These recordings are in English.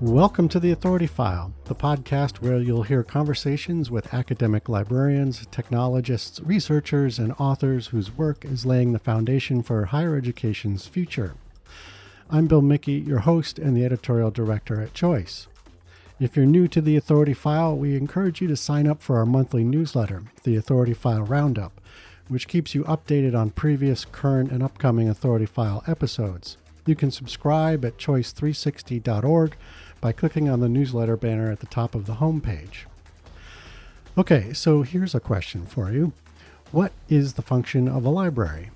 Welcome to The Authority File, the podcast where you'll hear conversations with academic librarians, technologists, researchers, and authors whose work is laying the foundation for higher education's future. I'm Bill Mickey, your host and the editorial director at Choice. If you're new to The Authority File, we encourage you to sign up for our monthly newsletter, The Authority File Roundup, which keeps you updated on previous, current, and upcoming Authority File episodes. You can subscribe at choice360.org by clicking on the newsletter banner at the top of the homepage. Okay, so here's a question for you. What is the function of a library?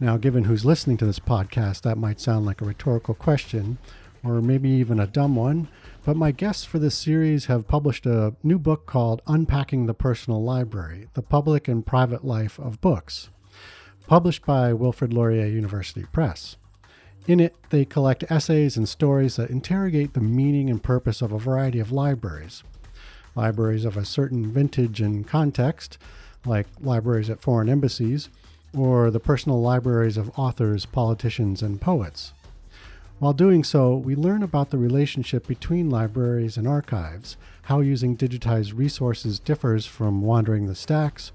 Now, given who's listening to this podcast, that might sound like a rhetorical question, or maybe even a dumb one, but my guests for this series have published a new book called Unpacking the Personal Library, The Public and Private Life of Books, published by Wilfrid Laurier University Press. In it, they collect essays and stories that interrogate the meaning and purpose of a variety of libraries. Libraries of a certain vintage and context, like libraries at foreign embassies, or the personal libraries of authors, politicians, and poets. While doing so, we learn about the relationship between libraries and archives, how using digitized resources differs from wandering the stacks,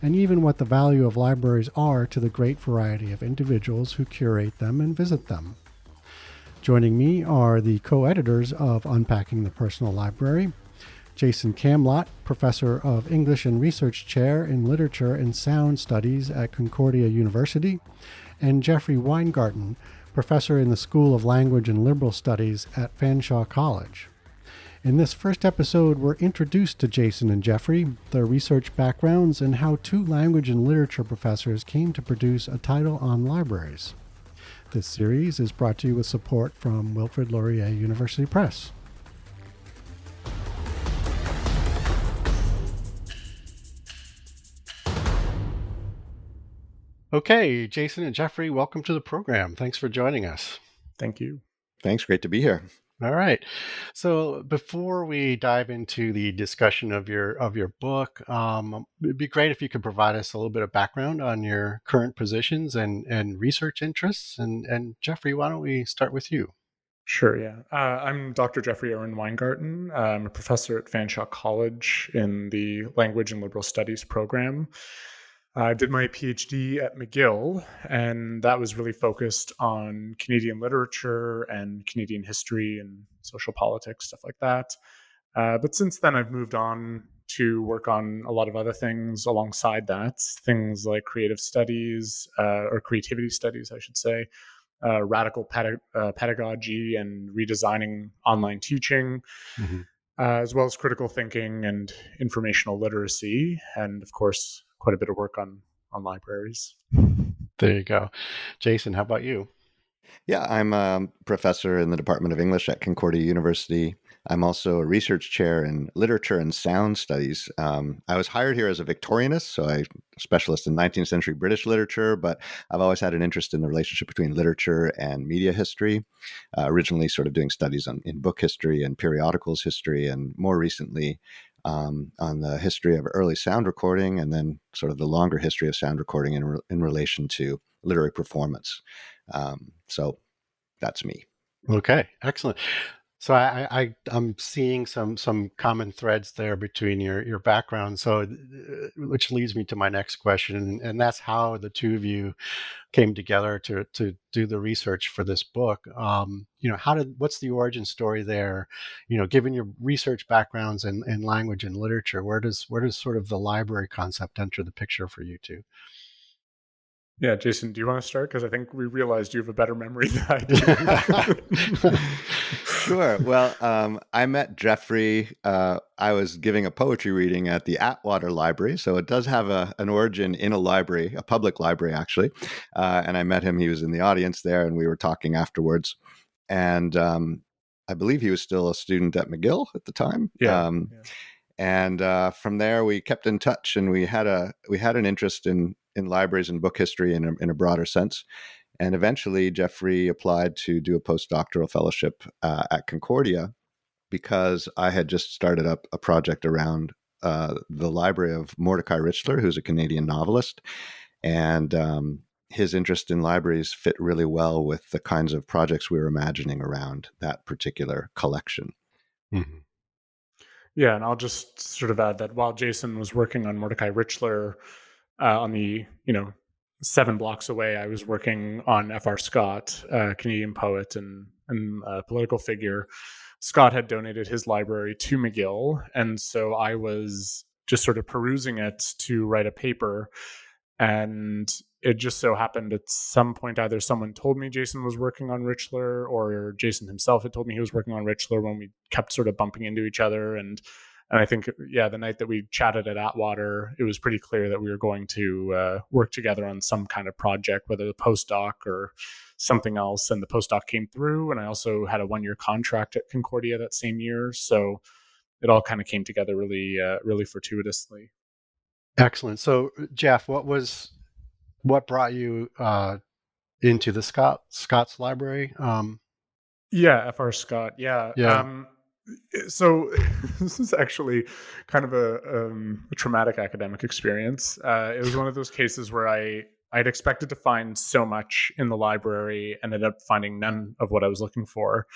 and even what the value of libraries are to the great variety of individuals who curate them and visit them. Joining me are the co-editors of Unpacking the Personal Library, Jason Kamlott, Professor of English and Research Chair in Literature and Sound Studies at Concordia University, and Jeffrey Weingarten, Professor in the School of Language and Liberal Studies at Fanshawe College. In this first episode, we're introduced to Jason and Jeffrey, their research backgrounds, and how two language and literature professors came to produce a title on libraries. This series is brought to you with support from Wilfrid Laurier University Press. Okay, Jason and Jeffrey, welcome to the program. Thanks for joining us. Thank you. Thanks. Great to be here. All right. So before we dive into the discussion of your book, it'd be great if you could provide us a little bit of background on your current positions and research interests. And Jeffrey, why don't we start with you? Sure, yeah. I'm Dr. Jeffrey Owen Weingarten. I'm a professor at Fanshawe College in the Language and Liberal Studies program. I did my PhD at McGill, and that was really focused on Canadian literature and Canadian history and social politics, stuff like that. But since then, I've moved on to work on a lot of other things alongside that, things like creative studies, or creativity studies, I should say, radical pedagogy and redesigning online teaching, as well as critical thinking and informational literacy, and of course, quite a bit of work on libraries. There you go. Jason, how about you? Yeah, I'm a professor in the Department of English at Concordia University. I'm also a research chair in Literature and Sound Studies. I was hired here as a Victorianist, so I'm a specialist in 19th century British literature, but I've always had an interest in the relationship between literature and media history, originally sort of doing studies in book history and periodicals history, and more recently on the history of early sound recording, and then sort of the longer history of sound recording in relation to literary performance. So that's me. Okay, excellent. So I'm seeing some common threads there between your background. So, which leads me to my next question, and that's how the two of you came together to do the research for this book. What's the origin story there? Given your research backgrounds in language and literature, where does sort of the library concept enter the picture for you two? Yeah, Jason, do you want to start? Because I think we realized you have a better memory than I do. Sure. Well, I met Jeffrey. I was giving a poetry reading at the Atwater Library, so it does have an origin in a library, a public library, actually. And I met him. He was in the audience there, and we were talking afterwards. And I believe he was still a student at McGill at the time. Yeah. And from there, we kept in touch, and we had an interest in libraries and book history in a broader sense. And eventually, Jeffrey applied to do a postdoctoral fellowship at Concordia because I had just started up a project around the library of Mordecai Richler, who's a Canadian novelist. And his interest in libraries fit really well with the kinds of projects we were imagining around that particular collection. Mm-hmm. Yeah, and I'll just sort of add that while Jason was working on Mordecai Richler on the 7 blocks away, I was working on F.R. Scott, a Canadian poet and political figure. Scott had donated his library to McGill, and so I was just sort of perusing it to write a paper. And it just so happened at some point either someone told me Jason was working on Richler, or Jason himself had told me he was working on Richler, when we kept sort of bumping into each other. And I think, the night that we chatted at Atwater, it was pretty clear that we were going to work together on some kind of project, whether the postdoc or something else. And the postdoc came through, and I also had a 1-year contract at Concordia that same year. So it all kind of came together really fortuitously. Excellent. So, Jeff, what brought you into the Scott's library? F.R. Scott. Yeah. So this is actually kind of a traumatic academic experience. It was one of those cases where I'd expected to find so much in the library and ended up finding none of what I was looking for.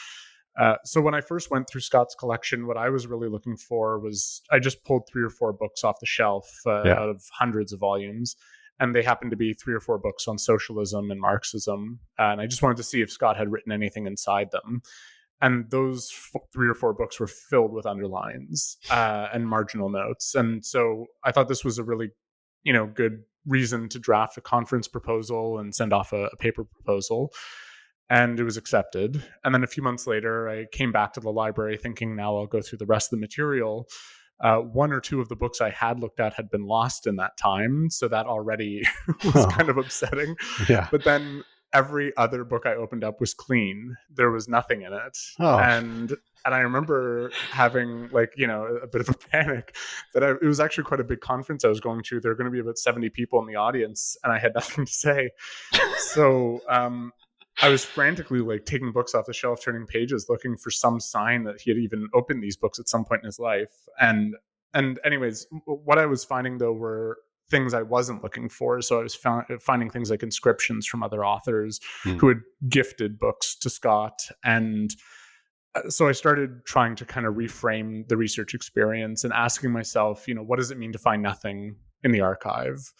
So when I first went through Scott's collection, what I was really looking for was, I just pulled 3 or 4 books off the shelf out of hundreds of volumes. And they happened to be 3 or 4 books on socialism and Marxism. And I just wanted to see if Scott had written anything inside them. And those 3 or 4 books were filled with underlines and marginal notes. And so I thought this was a really, good reason to draft a conference proposal and send off a paper proposal. And it was accepted. And then a few months later, I came back to the library thinking, now I'll go through the rest of the material. 1 or 2 of the books I had looked at had been lost in that time. So that already was kind of upsetting. Yeah. But then every other book I opened up was clean. There was nothing in it. Oh. And I remember having a bit of a panic that it was actually quite a big conference I was going to. There were going to be about 70 people in the audience, and I had nothing to say. So I was frantically taking books off the shelf, turning pages, looking for some sign that he had even opened these books at some point in his life. And anyways, what I was finding though were things I wasn't looking for. So I was finding things like inscriptions from other authors who had gifted books to Scott. And so I started trying to kind of reframe the research experience and asking myself, what does it mean to find nothing in the archive?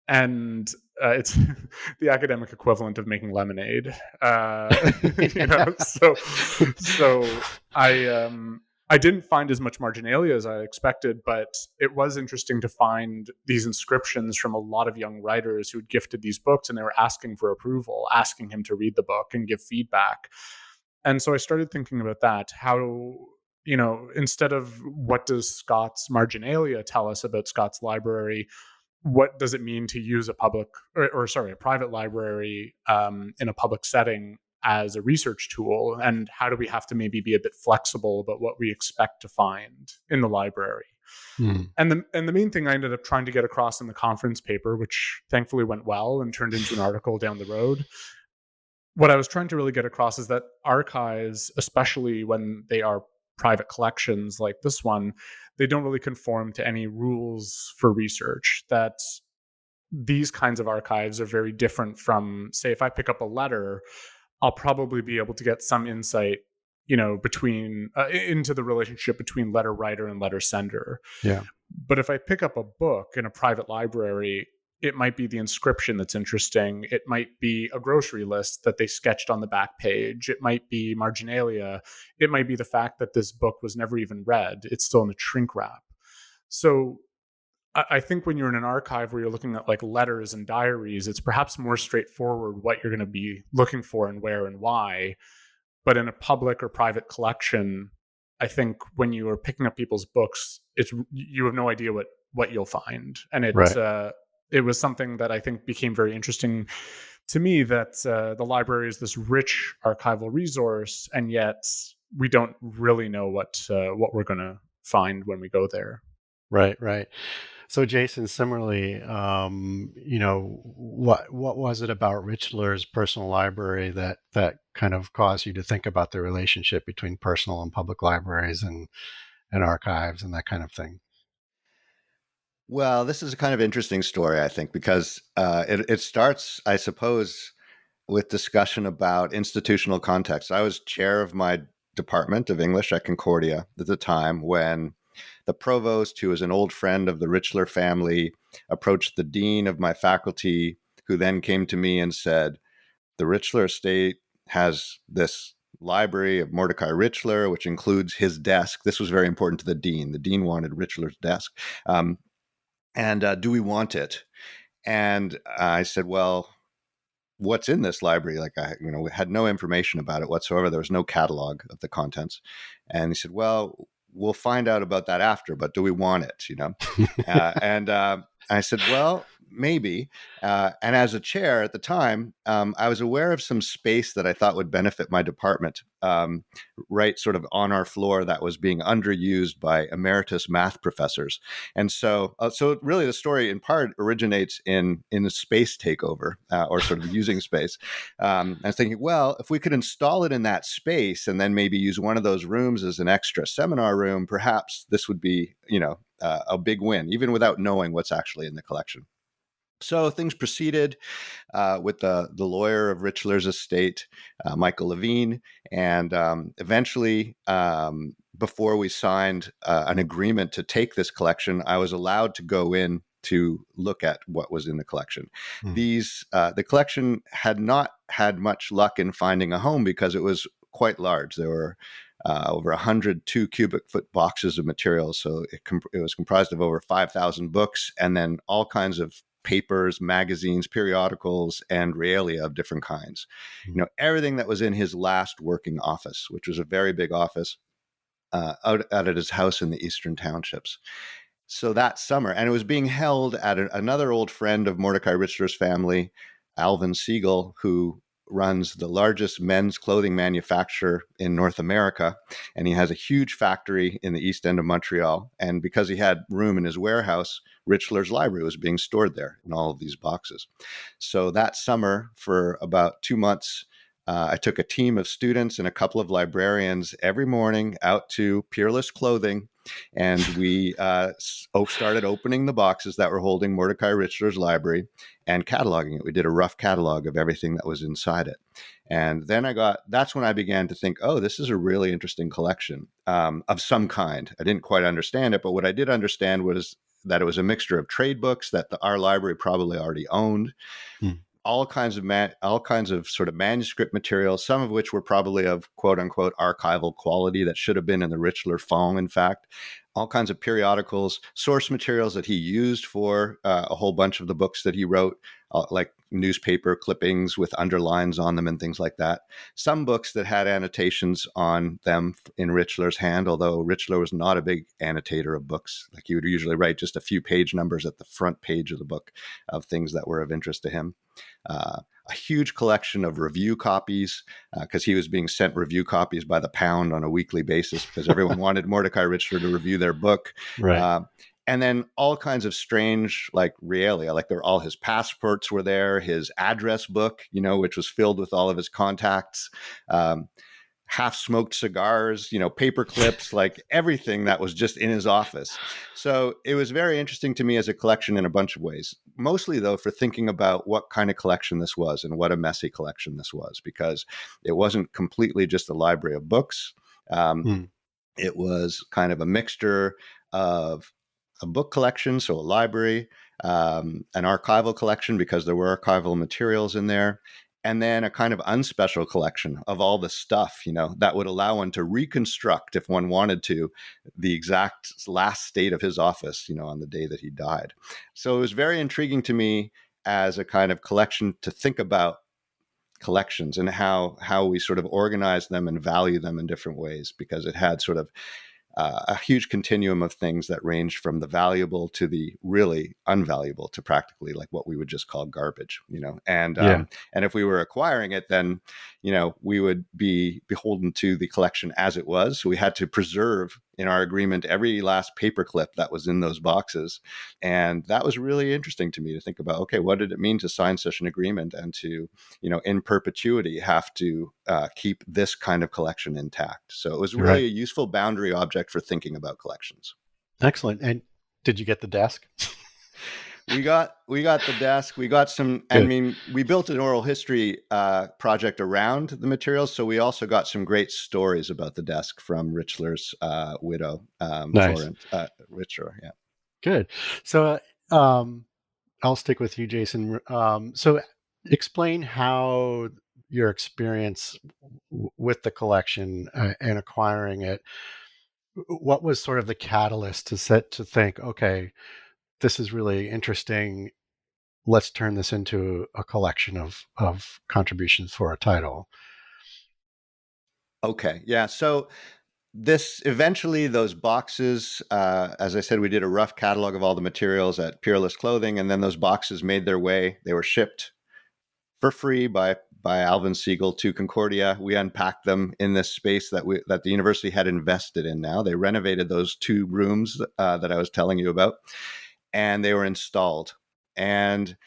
And it's the academic equivalent of making lemonade. So I didn't find as much marginalia as I expected, but it was interesting to find these inscriptions from a lot of young writers who had gifted these books, and they were asking for approval, asking him to read the book and give feedback. And so I started thinking about that, how, instead of what does Scott's marginalia tell us about Scott's library, what does it mean to use a private library in a public setting as a research tool? And how do we have to maybe be a bit flexible about what we expect to find in the library? And the main thing I ended up trying to get across in the conference paper, which thankfully went well and turned into an article down the road, what I was trying to really get across is that archives, especially when they are private collections like this one, they don't really conform to any rules for research. That these kinds of archives are very different from, say, if I pick up a letter, I'll probably be able to get some insight, between into the relationship between letter writer and letter sender. Yeah. But if I pick up a book in a private library, it might be the inscription that's interesting. It might be a grocery list that they sketched on the back page. It might be marginalia. It might be the fact that this book was never even read. It's still in a shrink wrap. So I think when you're in an archive where you're looking at letters and diaries, it's perhaps more straightforward what you're going to be looking for and where and why. But in a public or private collection, I think when you are picking up people's books, you have no idea what you'll find. And it was something that I think became very interesting to me, that the library is this rich archival resource, and yet we don't really know what we're going to find when we go there. Right. So, Jason, similarly, what was it about Richler's personal library that kind of caused you to think about the relationship between personal and public libraries and archives and that kind of thing? Well, this is a kind of interesting story, I think, because it starts, I suppose, with discussion about institutional context. I was chair of my department of English at Concordia at the time when the provost, who was an old friend of the Richler family, approached the dean of my faculty, who then came to me and said, the Richler estate has this library of Mordecai Richler, which includes his desk. This was very important to the dean. The dean wanted Richler's desk. And do we want it? And I said, well, what's in this library? Like we had no information about it whatsoever. There was no catalog of the contents. And he said, well, we'll find out about that after, but do we want it? And I said, well, maybe. And as a chair at the time, I was aware of some space that I thought would benefit my department, right sort of on our floor that was being underused by emeritus math professors. And so really the story in part originates in the space takeover or sort of using space. I was thinking, well, if we could install it in that space and then maybe use one of those rooms as an extra seminar room, perhaps this would be, a big win, even without knowing what's actually in the collection. So things proceeded with the lawyer of Richler's estate, Michael Levine, and eventually, before we signed an agreement to take this collection, I was allowed to go in to look at what was in the collection. The collection had not had much luck in finding a home because it was quite large. There were over 102 cubic foot boxes of materials. So it was comprised of over 5,000 books and then all kinds of papers, magazines, periodicals, and realia of different kinds. Everything that was in his last working office, which was a very big office out at his house in the Eastern Townships. So that summer, and it was being held at another old friend of Mordecai Richler's family, Alvin Siegel, who runs the largest men's clothing manufacturer in North America. And he has a huge factory in the east end of Montreal. And because he had room in his warehouse, Richler's library was being stored there in all of these boxes. So that summer, for about 2 months, I took a team of students and a couple of librarians every morning out to Peerless Clothing, and we started opening the boxes that were holding Mordecai Richler's library and cataloging it. We did a rough catalog of everything that was inside it. And then that's when I began to think, oh, this is a really interesting collection of some kind. I didn't quite understand it, but what I did understand was that it was a mixture of trade books that our library probably already owned. All kinds of sort of manuscript material, some of which were probably of quote unquote archival quality that should have been in the Richler Fond, in fact. All kinds of periodicals, source materials that he used for a whole bunch of the books that he wrote, like newspaper clippings with underlines on them and things like that. Some books that had annotations on them in Richler's hand, although Richler was not a big annotator of books. Like he would usually write just a few page numbers at the front page of the book of things that were of interest to him. A huge collection of review copies, because he was being sent review copies by the pound on a weekly basis because everyone wanted Mordecai Richler to review their book. Right. And then all kinds of strange, like realia, like all his passports were there, his address book, which was filled with all of his contacts, half-smoked cigars, paper clips, like everything that was just in his office. So it was very interesting to me as a collection in a bunch of ways, mostly though for thinking about what kind of collection this was and what a messy collection this was, because it wasn't completely just a library of books. It was kind of a mixture of a book collection, so a library, an archival collection because there were archival materials in there, and then a kind of unspecial collection of all the stuff, that would allow one to reconstruct, if one wanted to, the exact last state of his office, on the day that he died. So it was very intriguing to me as a kind of collection to think about collections and how we sort of organize them and value them in different ways, because it had sort of a huge continuum of things that ranged from the valuable to the really unvaluable to practically like what we would just call garbage, and if we were acquiring it, then, we would be beholden to the collection as it was. So we had to preserve in our agreement every last paperclip that was in those boxes. And that was really interesting to me to think about, okay, what did it mean to sign such an agreement and to, in perpetuity have to keep this kind of collection intact? So it was really a useful boundary object for thinking about collections. Excellent. And did you get the desk? we got the desk. We got some. Good. I mean, we built an oral history project around the materials, so we also got some great stories about the desk from Richler's widow, Nice. Florence Richler. Yeah. Good. So I'll stick with you, Jason. So explain how your experience with the collection and acquiring it. What was sort of the catalyst to think, okay, this is really interesting. Let's turn this into a collection of contributions for a title. Okay. Yeah. So this eventually, those boxes, as I said, we did a rough catalog of all the materials at Peerless Clothing, and then those boxes made their way. They were shipped for free by Alvin Siegel to Concordia. We unpacked them in this space that the university had invested in. Now they renovated those 2 rooms that I was telling you about, and they were installed. And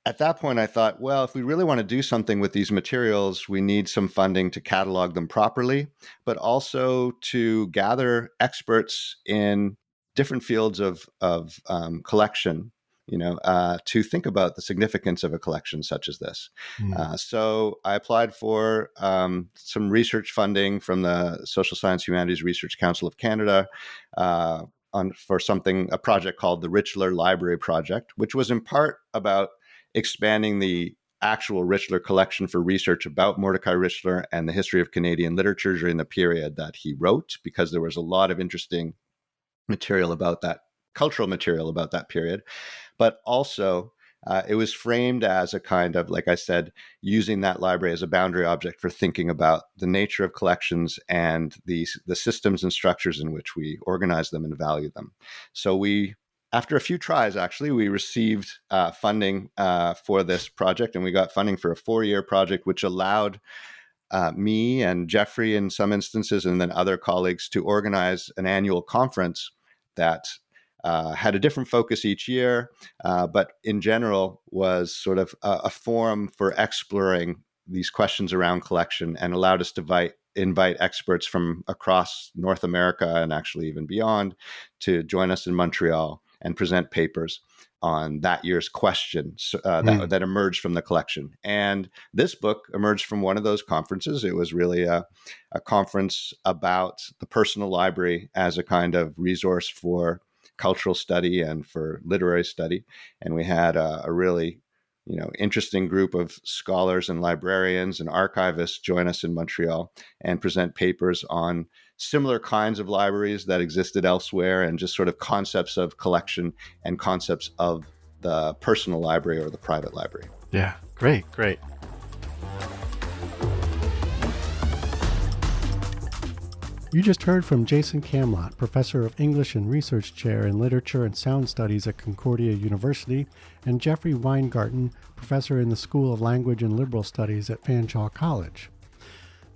at that point, I thought, well, if we really want to do something with these materials, we need some funding to catalog them properly, but also to gather experts in different fields of collection, to think about the significance of a collection such as this. So I applied for some research funding from the Social Science Humanities Research Council of Canada, for a project called the Richler Library Project, which was in part about expanding the actual Richler collection for research about Mordecai Richler and the history of Canadian literature during the period that he wrote, because there was a lot of interesting material about that, cultural material about that period. But also, it was framed as a kind of, like I said, using that library as a boundary object for thinking about the nature of collections and the systems and structures in which we organize them and value them. So after a few tries, actually, we received funding for this project, and we got funding for a 4-year project, which allowed me and Jeffrey, in some instances, and then other colleagues, to organize an annual conference that had a different focus each year, but in general was sort of a forum for exploring these questions around collection, and allowed us to invite experts from across North America and actually even beyond to join us in Montreal and present papers on that year's questions that emerged from the collection. And this book emerged from one of those conferences. It was really a conference about the personal library as a kind of resource for cultural study and for literary study. And we had a really interesting group of scholars and librarians and archivists join us in Montreal and present papers on similar kinds of libraries that existed elsewhere, and just sort of concepts of collection and concepts of the personal library or the private library. Yeah, great. You just heard from Jason Camlott, Professor of English and Research Chair in Literature and Sound Studies at Concordia University, and Jeffrey Weingarten, Professor in the School of Language and Liberal Studies at Fanshawe College.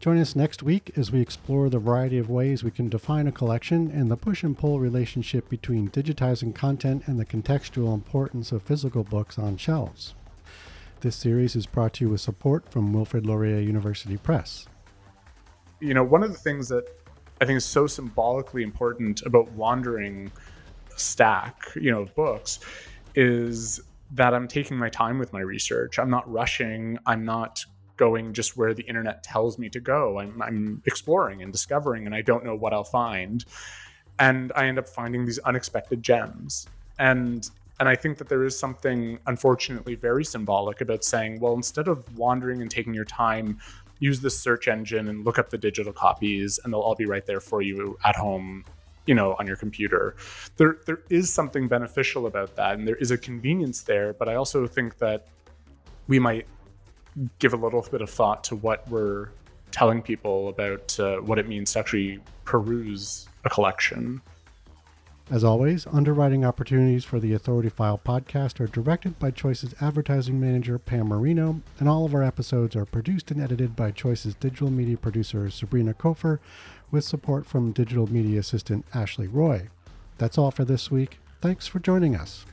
Join us next week as we explore the variety of ways we can define a collection and the push and pull relationship between digitizing content and the contextual importance of physical books on shelves. This series is brought to you with support from Wilfrid Laurier University Press. One of the things that I think is so symbolically important about wandering a stack, of books, is that I'm taking my time with my research. I'm not rushing. I'm not going just where the internet tells me to go. I'm exploring and discovering, and I don't know what I'll find. And I end up finding these unexpected gems. And I think that there is something, unfortunately, very symbolic about saying, well, instead of wandering and taking your time, use this search engine and look up the digital copies, and they'll all be right there for you at home, on your computer. There is something beneficial about that, and there is a convenience there, but I also think that we might give a little bit of thought to what we're telling people about what it means to actually peruse a collection. As always, underwriting opportunities for the Authority File podcast are directed by Choice's advertising manager, Pam Marino, and all of our episodes are produced and edited by Choice's digital media producer, Sabrina Kofer, with support from digital media assistant, Ashley Roy. That's all for this week. Thanks for joining us.